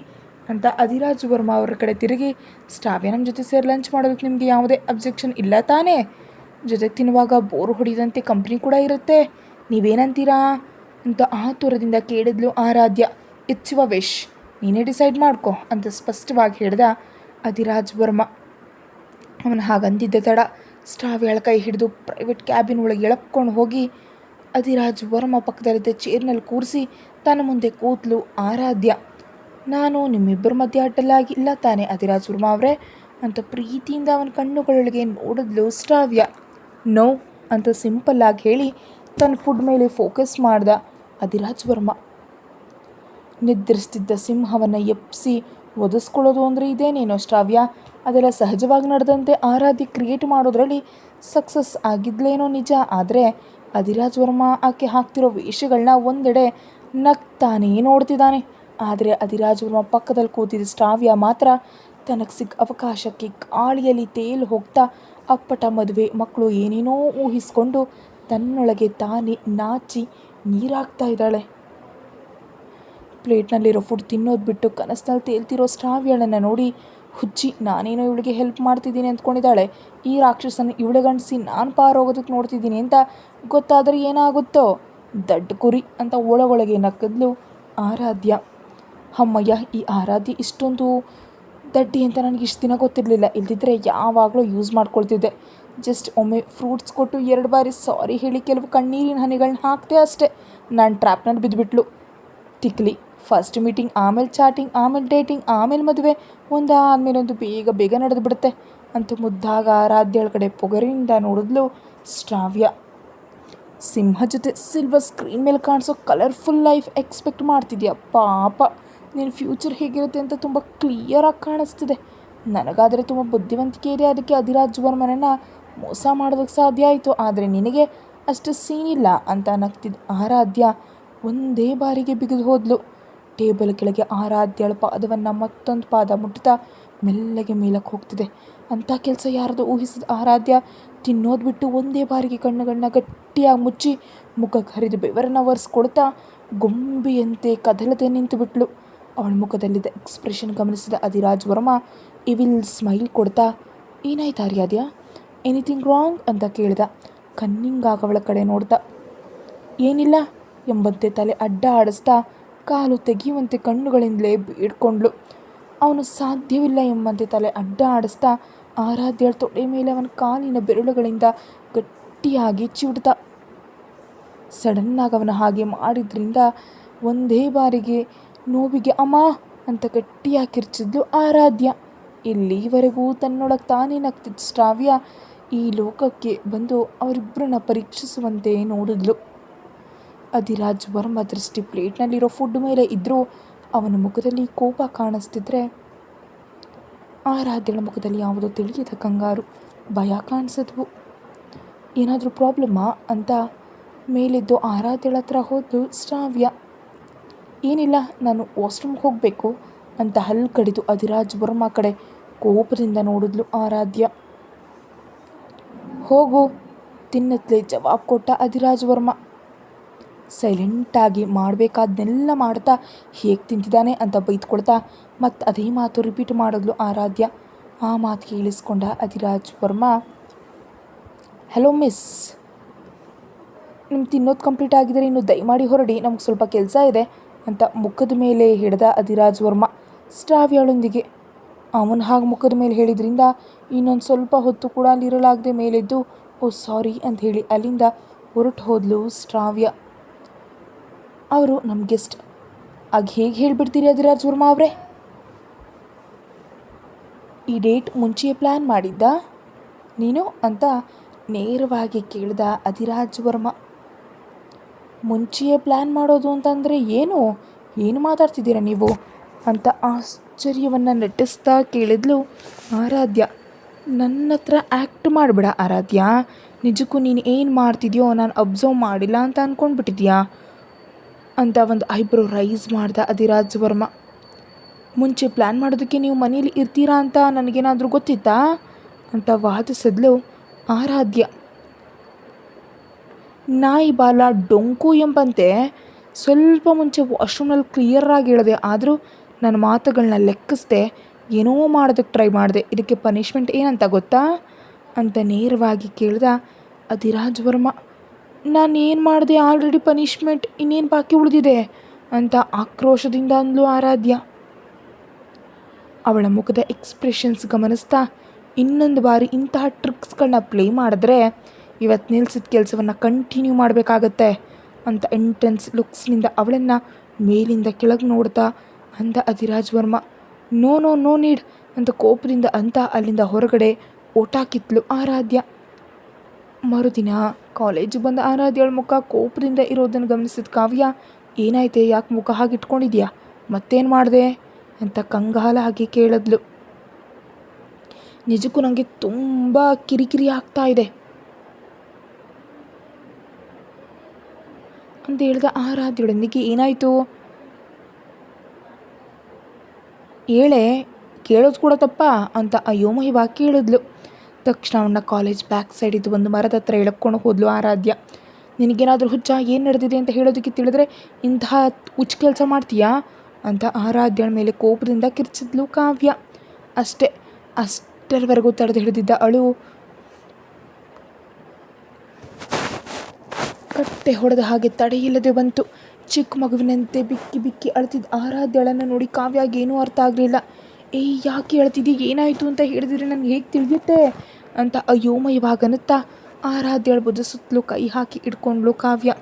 ಅಂತ ಅಧಿರಾಜ್ ವರ್ಮ ಅವರ ಕಡೆ ತಿರುಗಿ, ಶ್ರಾವ್ಯ ನಮ್ಮ ಜೊತೆ ಸೇರಿ ಲಂಚ್ ಮಾಡೋದಕ್ಕೆ ನಿಮಗೆ ಯಾವುದೇ ಅಬ್ಜೆಕ್ಷನ್ ಇಲ್ಲ ತಾನೇ? ಜೊತೆಗೆ ತಿನ್ನುವಾಗ ಬೋರ್ ಹೊಡೆದಂತೆ ಕಂಪ್ನಿ ಕೂಡ ಇರುತ್ತೆ, ನೀವೇನಂತೀರಾ ಅಂತ ಆತುರದಿಂದ ಕೇಳಿದ್ಲು ಆರಾಧ್ಯ. ಇಟ್ಸ್ ಯುವರ್ ವಿಶ್, ನೀನೇ ಡಿಸೈಡ್ ಮಾಡ್ಕೊ ಅಂತ ಸ್ಪಷ್ಟವಾಗಿ ಹೇಳ್ದ ಅಧಿರಾಜ್ ವರ್ಮ. ಅವನು ಹಾಗಂದಿದ್ದ ತಡ ಶ್ರಾವ್ಯಳ ಕೈ ಹಿಡಿದು ಪ್ರೈವೇಟ್ ಕ್ಯಾಬಿನ್ ಒಳಗೆ ಎಳಕ್ಕೊಂಡು ಹೋಗಿ ಅಧಿರಾಜ್ ವರ್ಮ ಪಕ್ಕದಲ್ಲಿದ್ದ ಚೇರ್ನಲ್ಲಿ ಕೂರಿಸಿ ತನ್ನ ಮುಂದೆ ಕೂತ್ಲು ಆರಾಧ್ಯ. ನಾನು ನಿಮ್ಮಿಬ್ಬರ ಮಧ್ಯೆ ಅಡ್ಡಲಾಗಿ ಇಲ್ಲ ತಾನೆ ಅಧಿರಾಜ್ ವರ್ಮ ಅವರೇ ಅಂತ ಪ್ರೀತಿಯಿಂದ ಅವನ ಕಣ್ಣುಗಳೊಳಗೆ ನೋಡಿದ್ಲು ಶ್ರಾವ್ಯ. ನೋ ಅಂತ ಸಿಂಪಲ್ಲಾಗಿ ಹೇಳಿ ತನ್ನ ಫುಡ್ ಮೇಲೆ ಫೋಕಸ್ ಮಾಡ್ದ ಅಧಿರಾಜ್ ವರ್ಮ. ನಿದ್ರಿಸ್ತಿದ್ದ ಸಿಂಹವನ್ನು ಎಪ್ಪಿಸಿ ಒದಿಸ್ಕೊಳ್ಳೋದು ಅಂದರೆ ಇದೇನೇನೋ ಶ್ರಾವ್ಯ, ಅದೆಲ್ಲ ಸಹಜವಾಗಿ ನಡೆದಂತೆ ಆರಾಧ್ಯ ಕ್ರಿಯೇಟ್ ಮಾಡೋದ್ರಲ್ಲಿ ಸಕ್ಸಸ್ ಆಗಿದ್ಲೇನೋ ನಿಜ. ಆದರೆ ಅಧಿರಾಜ್ ವರ್ಮ ಆಕೆ ಹಾಕ್ತಿರೋ ವೇಷಗಳನ್ನ ಒಂದೆಡೆ ನಗ್ತಾನೇ ನೋಡ್ತಿದ್ದಾನೆ. ಆದರೆ ಅಧಿರಾಜ್ ವರ್ಮ ಪಕ್ಕದಲ್ಲಿ ಕೂತಿದ್ದ ಶ್ರಾವ್ಯ ಮಾತ್ರ ತನಗೆ ಸಿಕ್ಕ ಅವಕಾಶಕ್ಕೆ ಗಾಳಿಯಲ್ಲಿ ತೇಲು ಹೋಗ್ತಾ ಅಪ್ಪಟ ಮದುವೆ ಮಕ್ಕಳು ಏನೇನೋ ಊಹಿಸ್ಕೊಂಡು ತನ್ನೊಳಗೆ ತಾನೇ ನಾಚಿ ನೀರಾಗ್ತಾ ಇದ್ದಾಳೆ. ಪ್ಲೇಟ್ನಲ್ಲಿರೋ ಫುಡ್ ತಿನ್ನೋದು ಬಿಟ್ಟು ಕನಸಿನಲ್ಲಿ ತೇಲ್ತಿರೋ ಶ್ರಾವ್ಯಳನ್ನು ನೋಡಿ, ಹುಚ್ಚಿ, ನಾನೇನೋ ಇವಳಿಗೆ ಹೆಲ್ಪ್ ಮಾಡ್ತಿದ್ದೀನಿ ಅಂದ್ಕೊಂಡಿದ್ದಾಳೆ, ಈ ರಾಕ್ಷಸನ ಇವಳೆ ಗಂಡಿಸಿ ನಾನು ಪಾರೋಗೋದಕ್ಕೆ ನೋಡ್ತಿದ್ದೀನಿ ಅಂತ ಗೊತ್ತಾದರೆ ಏನಾಗುತ್ತೋ ದಡ್ಡ ಕುರಿ ಅಂತ ಒಳಗೊಳಗೆ ನಕ್ಕದ್ಲು ಆರಾಧ್ಯ. ಅಮ್ಮಯ್ಯ, ಈ ಆರಾಧ್ಯ ಇಷ್ಟೊಂದು ದಡ್ಡಿ ಅಂತ ನನಗೆ ಇಷ್ಟು ದಿನ ಗೊತ್ತಿರಲಿಲ್ಲ, ಇಲ್ದಿದ್ದರೆ ಯಾವಾಗಲೂ ಯೂಸ್ ಮಾಡ್ಕೊಳ್ತಿದ್ದೆ. ಜಸ್ಟ್ ಒಮ್ಮೆ ಫ್ರೂಟ್ಸ್ ಕೊಟ್ಟು 2 ಬಾರಿ ಸಾರಿ ಹೇಳಿ ಕೆಲವು ಕಣ್ಣೀರಿನ ಹನಿಗಳನ್ನ ಹಾಕ್ತೆ ಅಷ್ಟೇ, ನಾನು ಟ್ರ್ಯಾಪ್ನಲ್ಲಿ ಬಿದ್ದುಬಿಟ್ಲು. ತಿಕ್ಲಿ, ಫಸ್ಟ್ ಮೀಟಿಂಗ್, ಆಮೇಲೆ ಚಾಟಿಂಗ್, ಆಮೇಲೆ ಡೇಟಿಂಗ್, ಆಮೇಲೆ ಮದುವೆ, ಒಂದಾದ್ಮೇಲೊಂದು ಬೇಗ ಬೇಗ ನಡೆದು ಬಿಡುತ್ತೆ ಅಂತ ಮುದ್ದಾಗ ಆರಾಧ್ಯಳ ಕಡೆ ಪೊಗರಿಂದ ನೋಡಿದ್ಲು ಶ್ರಾವ್ಯ. ಸಿಂಹ ಜೊತೆ ಸಿಲ್ವರ್ ಸ್ಕ್ರೀನ್ ಮೇಲೆ ಕಾಣಿಸೋ ಕಲರ್ಫುಲ್ ಲೈಫ್ ಎಕ್ಸ್ಪೆಕ್ಟ್ ಮಾಡ್ತಿದ್ಯಾ? ಪಾಪ, ನಿನ್ನ ಫ್ಯೂಚರ್ ಹೇಗಿರುತ್ತೆ ಅಂತ ತುಂಬ ಕ್ಲಿಯರಾಗಿ ಕಾಣಿಸ್ತಿದೆ. ನನಗಾದರೆ ತುಂಬ ಬುದ್ಧಿವಂತಿಕೆ ಇದೆ, ಅದಕ್ಕೆ ಅಧಿರಾಜ್ ವರ್ಮನನ್ನು ಮೋಸ ಮಾಡೋದಕ್ಕೆ ಸಾಧ್ಯ ಆಯಿತು. ಆದರೆ ನಿನಗೆ ಅಷ್ಟು ಸೀನಿಲ್ಲ ಅಂತ ನಗ್ತಿದ್ದ ಆರಾಧ್ಯ ಒಂದೇ ಬಾರಿಗೆ ಬಿಗಿದು ಹೋದ್ಲು. ಟೇಬಲ್ ಕೆಳಗೆ ಆರಾಧ್ಯಳ ಪಾದವನ್ನು ಮತ್ತೊಂದು ಪಾದ ಮುಟ್ತಾ ಮೆಲ್ಲಗೆ ಮೇಲಕ್ಕೆ ಹೋಗ್ತಿದೆ. ಅಂಥ ಕೆಲಸ ಯಾರದು ಊಹಿಸಿದ ಆರಾಧ್ಯ ತಿನ್ನೋದು ಬಿಟ್ಟು ಒಂದೇ ಬಾರಿಗೆ ಕಣ್ಣುಗಳನ್ನ ಗಟ್ಟಿಯಾಗಿ ಮುಚ್ಚಿ ಮುಖಕ್ಕೆ ಹರಿದು ಬೆವರನ್ನು ಒರೆಸ್ಕೊಳ್ತಾ ಗೊಂಬೆಯಂತೆ ಕದಲದೆ ನಿಂತು ಬಿಟ್ಲು. ಅವಳ ಮುಖದಲ್ಲಿದ್ದ ಎಕ್ಸ್ಪ್ರೆಷನ್ ಗಮನಿಸಿದ ಅಧಿರಾಜ್ ವರ್ಮ ಇವಿಲ್ ಸ್ಮೈಲ್ ಕೊಡ್ತಾ, ಏನಾಯ್ತು ಆರ್ಯಾದ್ಯ, ಎನಿಥಿಂಗ್ ರಾಂಗ್ ಅಂತ ಕೇಳಿದ ಕನ್ನಿಂಗಾಗಿ ಅವಳ ಕಡೆ ನೋಡ್ತಾ. ಏನಿಲ್ಲ ಎಂಬಂತೆ ತಲೆ ಅಡ್ಡ ಆಡಿಸ್ತಾ ಕಾಲು ತೆಗೆಯುವಂತೆ ಕಣ್ಣುಗಳಿಂದಲೇ ಬೇಡ್ಕೊಂಡ್ಳು. ಅವನು ಸಾಧ್ಯವಿಲ್ಲ ಎಂಬಂತೆ ತಲೆ ಅಡ್ಡ ಆಡಿಸ್ತಾ ಆರಾಧ್ಯಳ ತೊಡೆ ಮೇಲೆ ಅವನ ಕಾಲಿನ ಬೆರಳುಗಳಿಂದ ಗಟ್ಟಿಯಾಗಿ ಚಿವುಟ್ದ. ಸಡನ್ನಾಗಿ ಅವನ ಹಾಗೆ ಮಾಡಿದ್ರಿಂದ ಒಂದೇ ಬಾರಿಗೆ ನೋವಿಗೆ ಅಮ್ಮ ಅಂತ ಗಟ್ಟಿಯಾಗಿ ಕಿರ್ಚಿದ್ಲು ಆರಾಧ್ಯ. ಇಲ್ಲಿವರೆಗೂ ತನ್ನೊಳಗೆ ತಾನೇ ನಗ್ತಿದ್ದ ಶ್ರಾವ್ಯ ಈ ಲೋಕಕ್ಕೆ ಬಂದು ಅವರಿಬ್ಬರನ್ನ ಪರೀಕ್ಷಿಸುವಂತೆ ನೋಡಿದ್ಲು. ಅಧಿರಾಜ್ ವರ್ಮ ದೃಷ್ಟಿ ಪ್ಲೇಟ್ನಲ್ಲಿರೋ ಫುಡ್ ಮೇಲೆ ಇದ್ದರೂ ಅವನ ಮುಖದಲ್ಲಿ ಕೋಪ ಕಾಣಿಸ್ತಿದ್ರೆ ಆರಾಧ್ಯಳ ಮುಖದಲ್ಲಿ ಯಾವುದೋ ತಿಳಿಯದ ಕಂಗಾರು, ಭಯ ಕಾಣಿಸಿದ್ವು. ಏನಾದರೂ ಪ್ರಾಬ್ಲಮ್ಮಾ ಅಂತ ಮೇಲೆದ್ದು ಆರಾಧ್ಯಳ ಹತ್ರ ಹೋದ್ಲು ಶ್ರಾವ್ಯ. ಏನಿಲ್ಲ, ನಾನು ವಾಶ್ರೂಮ್ಗೆ ಹೋಗಬೇಕು ಅಂತ ಹಲ್ಲು ಕಡಿದು ಅಧಿರಾಜ್ ವರ್ಮ ಕಡೆ ಕೋಪದಿಂದ ನೋಡಿದ್ಲು ಆರಾಧ್ಯ. ಹೋಗು ತಿನ್ನತ್ಲೆ ಜವಾಬ್ ಕೊಟ್ಟ ಅಧಿರಾಜ್ ವರ್ಮ. ಸೈಲೆಂಟಾಗಿ ಮಾಡಬೇಕಾದ್ನೆಲ್ಲ ಮಾಡ್ತಾ ಹೇಗೆ ತಿಂತಿದ್ದಾನೆ ಅಂತ ಬೈದ್ಕೊಳ್ತಾ ಮತ್ತು ಅದೇ ಮಾತು ರಿಪೀಟ್ ಮಾಡಿದ್ಲು ಆರಾಧ್ಯ. ಆ ಮಾತು ಕೇಳಿಸ್ಕೊಂಡ ಅಧಿರಾಜ್ ವರ್ಮ, ಹಲೋ ಮಿಸ್, ನಿಮ್ಗೆ ತಿನ್ನೋದು ಕಂಪ್ಲೀಟ್ ಆಗಿದರೆ ಇನ್ನು ದಯಮಾಡಿ ಹೊರಡಿ, ನಮ್ಗೆ ಸ್ವಲ್ಪ ಕೆಲಸ ಇದೆ ಅಂತ ಮುಖದ ಮೇಲೆ ಹಿಡ್ದ ಅಧಿರಾಜ್ ವರ್ಮ ಶ್ರಾವ್ಯಳೊಂದಿಗೆ. ಅವನು ಹಾಗೆ ಮುಖದ ಮೇಲೆ ಹೇಳಿದ್ರಿಂದ ಇನ್ನೊಂದು ಸ್ವಲ್ಪ ಹೊತ್ತು ಕೂಡ ಅಲ್ಲಿರಲಾಗದೆ ಮೇಲೆದ್ದು ಓ ಸಾರಿ ಅಂತ ಹೇಳಿ ಅಲ್ಲಿಂದ ಹೊರಟು ಹೋದ್ಲು ಶ್ರಾವ್ಯ. ಅವರು ನಮ್ಮ ಗೆಸ್ಟ್, ಆಗ ಹೇಗೆ ಹೇಳಿಬಿಡ್ತೀರಿ ಅಧಿರಾಜ್ ವರ್ಮ ಅವರೇ? ಈ ಡೇಟ್ ಮುಂಚೆಯೇ ಪ್ಲ್ಯಾನ್ ಮಾಡಿದ್ದ ನೀನು ಅಂತ ನೇರವಾಗಿ ಕೇಳ್ದ ಅಧಿರಾಜ್ ವರ್ಮ. ಮುಂಚೆಯೇ ಪ್ಲ್ಯಾನ್ ಮಾಡೋದು ಅಂತಂದರೆ ಏನು ಮಾತಾಡ್ತಿದ್ದೀರಾ ನೀವು ಅಂತ ಆಶ್ಚರ್ಯವನ್ನು ನಟಿಸ್ತಾ ಕೇಳಿದ್ಲು ಆರಾಧ್ಯ. ನನ್ನ ಹತ್ರ ಆ್ಯಕ್ಟ್ ಮಾಡಿಬಿಡ ಆರಾಧ್ಯ, ನಿಜಕ್ಕೂ ನೀನು ಏನು ಮಾಡ್ತಿದ್ಯೋ ನಾನು ಅಬ್ಸರ್ವ್ ಮಾಡಿಲ್ಲ ಅಂತ ಅಂದ್ಕೊಂಡ್ಬಿಟ್ಟಿದ್ಯಾ ಅಂತ ಒಂದು ಐಬ್ರೋ ರೈಸ್ ಮಾಡ್ದ ಅಧಿರಾಜ್ ವರ್ಮ. ಮುಂಚೆ ಪ್ಲ್ಯಾನ್ ಮಾಡೋದಕ್ಕೆ ನೀವು ಮನೇಲಿ ಇರ್ತೀರಾ ಅಂತ ನನಗೇನಾದರೂ ಗೊತ್ತಿತ್ತಾ ಅಂತ ವಾದಿಸಿದ್ಲು ಆರಾಧ್ಯ. ನಾಯಿ ಬಾಲ ಡೊಂಕು ಎಂಬಂತೆ ಸ್ವಲ್ಪ ಮುಂಚೆ ವಾಶ್ರೂಮ್ನಲ್ಲಿ ಕ್ಲಿಯರಾಗಿ ಹೇಳಿದೆ, ಆದರೂ ನನ್ನ ಮಾತುಗಳನ್ನ ಲೆಕ್ಕಿಸ್ದೆ ಏನೋ ಮಾಡೋದಕ್ಕೆ ಟ್ರೈ ಮಾಡಿದೆ, ಇದಕ್ಕೆ ಪನಿಷ್ಮೆಂಟ್ ಏನಂತ ಗೊತ್ತಾ ಅಂತ ನೇರವಾಗಿ ಕೇಳ್ದ ಅಧಿರಾಜ್ ವರ್ಮ. ನಾನೇನು ಮಾಡಿದೆ, ಆಲ್ರೆಡಿ ಪನಿಷ್ಮೆಂಟ್ ಇನ್ನೇನು ಬಾಕಿ ಉಳಿದಿದೆ ಅಂತ ಆಕ್ರೋಶದಿಂದ ಅಂದ್ಲು ಆರಾಧ್ಯ. ಅವಳ ಮುಖದ ಎಕ್ಸ್ಪ್ರೆಷನ್ಸ್ ಗಮನಿಸ್ತಾ, ಇನ್ನೊಂದು ಬಾರಿ ಇಂತಹ ಟ್ರಿಕ್ಸ್ಗಳನ್ನ ಪ್ಲೇ ಮಾಡಿದ್ರೆ ಇವತ್ತು ನಿಲ್ಸಿದ ಕೆಲಸವನ್ನು ಕಂಟಿನ್ಯೂ ಮಾಡಬೇಕಾಗತ್ತೆ ಅಂತ ಇಂಟೆನ್ಸ್ ಲುಕ್ಸ್ನಿಂದ ಅವಳನ್ನು ಮೇಲಿಂದ ಕೆಳಗೆ ನೋಡ್ತಾ ಅಂದ Adhiraj Varma. No no no need ಅಂತ ಕೋಪದಿಂದ ಅಂತ ಅಲ್ಲಿಂದ ಹೊರಗಡೆ ಓಟಾಕಿತ್ಲು ಆರಾಧ್ಯ. ಮರುದಿನ ಕಾಲೇಜಿಗೆ ಬಂದ ಆರಾಧ್ಯಳ ಮುಖ ಕೋಪದಿಂದ ಇರೋದನ್ನು ಗಮನಿಸಿದ ಕಾವ್ಯ, ಏನಾಯ್ತೆ, ಯಾಕೆ ಮುಖ ಹಾಗೆ ಇಟ್ಕೊಂಡಿದ್ಯಾ, ಮತ್ತೇನು ಮಾಡಿದೆ ಅಂತ ಕಂಗಾಲಾಗಿ ಕೇಳಿದ್ಲು. ನಿಜಕ್ಕೂ ನನಗೆ ತುಂಬ ಕಿರಿಕಿರಿ ಆಗ್ತಾ ಇದೆ ಅಂತ ಹೇಳ್ದ ಆರಾಧ್ಯಳೊಂದಿಗೆ. ಏನಾಯಿತು ಹೇಳೆ, ಕೇಳೋದು ಕೂಡ ತಪ್ಪ ಅಂತ ಅಯೋಮಯವಾಗಿ ಕೇಳಿದ್ಲು. ತಕ್ಷಣ ಅವನ್ನ ಕಾಲೇಜ್ ಬ್ಯಾಕ್ ಸೈಡ್ ಇದ್ದು ಒಂದು ಮರದ ಹತ್ರ ಎಳ್ಕೊಂಡು ಹೋದ್ಲು ಆರಾಧ್ಯ. ನಿನಗೇನಾದರೂ ಹುಚ್ಚ, ಏನು ನಡೆದಿದೆ ಅಂತ ಹೇಳೋದಕ್ಕೆ ತಿಳಿದ್ರೆ ಇಂತಹ ಹುಚ್ಚ ಕೆಲಸ ಮಾಡ್ತೀಯಾ ಅಂತ ಆರಾಧ್ಯಳ ಮೇಲೆ ಕೋಪದಿಂದ ಕಿರ್ಚಿದ್ಲು ಕಾವ್ಯ. ಅಷ್ಟರವರೆಗೂ ತಡೆದು ಹಿಡಿದಿದ್ದ ಅಳು ಕಟ್ಟೆ ಹೊಡೆದ ಹಾಗೆ ತಡೆಯಿಲ್ಲದೆ ಬಂತು. ಚಿಕ್ಕ ಮಗುವಿನಂತೆ ಬಿಕ್ಕಿ ಬಿಕ್ಕಿ ಅಳ್ತಿದ್ದ ಆರಾಧ್ಯಳನ್ನು ನೋಡಿ ಕಾವ್ಯಾಗ ಏನೂ ಅರ್ಥ ಆಗಲಿಲ್ಲ. ಯಾಕೆ ಅಳ್ತಿದ್ದಿ, ಏನಾಯಿತು ಅಂತ ಹೇಳಿದ್ರೆ ನನಗೆ ಹೇಗೆ ತಿಳಿಯುತ್ತೆ ಅಂತ ಅಯೋಮಯವಾಗನ್ನುತ್ತಾ ಆರಾಧ್ಯಳ ಬುದ್ಧ ಸುತ್ತಲೂ ಕೈ ಹಾಕಿ ಇಟ್ಕೊಂಡ್ಲು ಕಾವ್ಯ.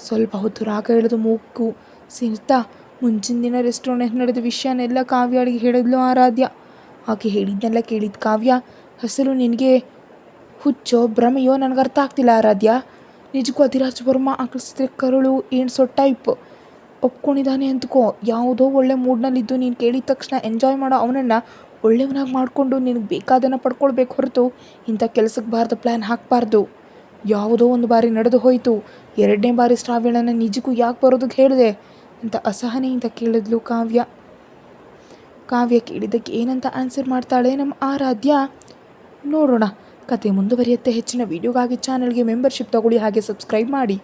ಸ್ವಲ್ಪ ಹೊತ್ತು ರಾಗ ಎಳೆದು ಮೂಗು ಸೇರ್ತಾ ಮುಂಚಿನ ದಿನ ರೆಸ್ಟೋರೆಂಟ್ ನಡೆದ ವಿಷಯನೆಲ್ಲ ಕಾವ್ಯಳಿಗೆ ಹೇಳಿದ್ಲು ಆರಾಧ್ಯ. ಆಕೆ ಹೇಳಿದ್ನೆಲ್ಲ ಕೇಳಿದ ಕಾವ್ಯ, ಅಸಲು ನಿನಗೆ ಹುಚ್ಚೋ ಭ್ರಮೆಯೋ ನನಗೆ ಅರ್ಥ ಆಗ್ತಿಲ್ಲ ಆರಾಧ್ಯ. ನಿಜಕ್ಕೂ ಅಧಿರಾಜ್ ವರ್ಮ ಆಕಳಿಸಿದ್ರೆ ಕರುಳು ಏಣ್ಸೋ ಟೈಪ್ ಒಪ್ಕೊಂಡಿದ್ದಾನೆ ಅಂದ್ಕೋ. ಯಾವುದೋ ಒಳ್ಳೆ ಮೂಡ್ನಲ್ಲಿದ್ದು ನೀನು ಕೇಳಿದ ತಕ್ಷಣ ಎಂಜಾಯ್ ಮಾಡೋ ಅವನನ್ನು ಒಳ್ಳೆಯವನಾಗಿ ಮಾಡಿಕೊಂಡು ನಿನಗೆ ಬೇಕಾದನ್ನು ಪಡ್ಕೊಳ್ಬೇಕು ಹೊರತು ಇಂಥ ಕೆಲಸಕ್ಕೆ ಬಾರ್ದು ಪ್ಲ್ಯಾನ್ ಹಾಕಬಾರ್ದು. ಯಾವುದೋ ಒಂದು ಬಾರಿ ನಡೆದು ಹೋಯಿತು, ಎರಡನೇ ಬಾರಿ ಶ್ರಾವ್ಯಳನ್ನು ನಿಜಕ್ಕೂ ಯಾಕೆ ಬರೋದಕ್ಕೆ ಹೇಳಿದೆ ಅಂತ ಅಸಹನೆಯಿಂದ ಕೇಳಿದ್ಲು ಕಾವ್ಯ. ಕಾವ್ಯ ಕೇಳಿದ್ದಕ್ಕೆ ಏನಂತ ಆನ್ಸರ್ ಮಾಡ್ತಾಳೆ ನಮ್ಮ ಆರಾಧ್ಯ ನೋಡೋಣ. ಕತೆ ಮುಂದುವರಿಯುತ್ತೆ. ಹೆಚ್ಚಿನ ವೀಡಿಯೋಗಾಗಿ ಚಾನಲ್ಗೆ ಮೆಂಬರ್ಶಿಪ್ ತಗೊಳ್ಳಿ, ಹಾಗೆ ಸಬ್ಸ್ಕ್ರೈಬ್ ಮಾಡಿ.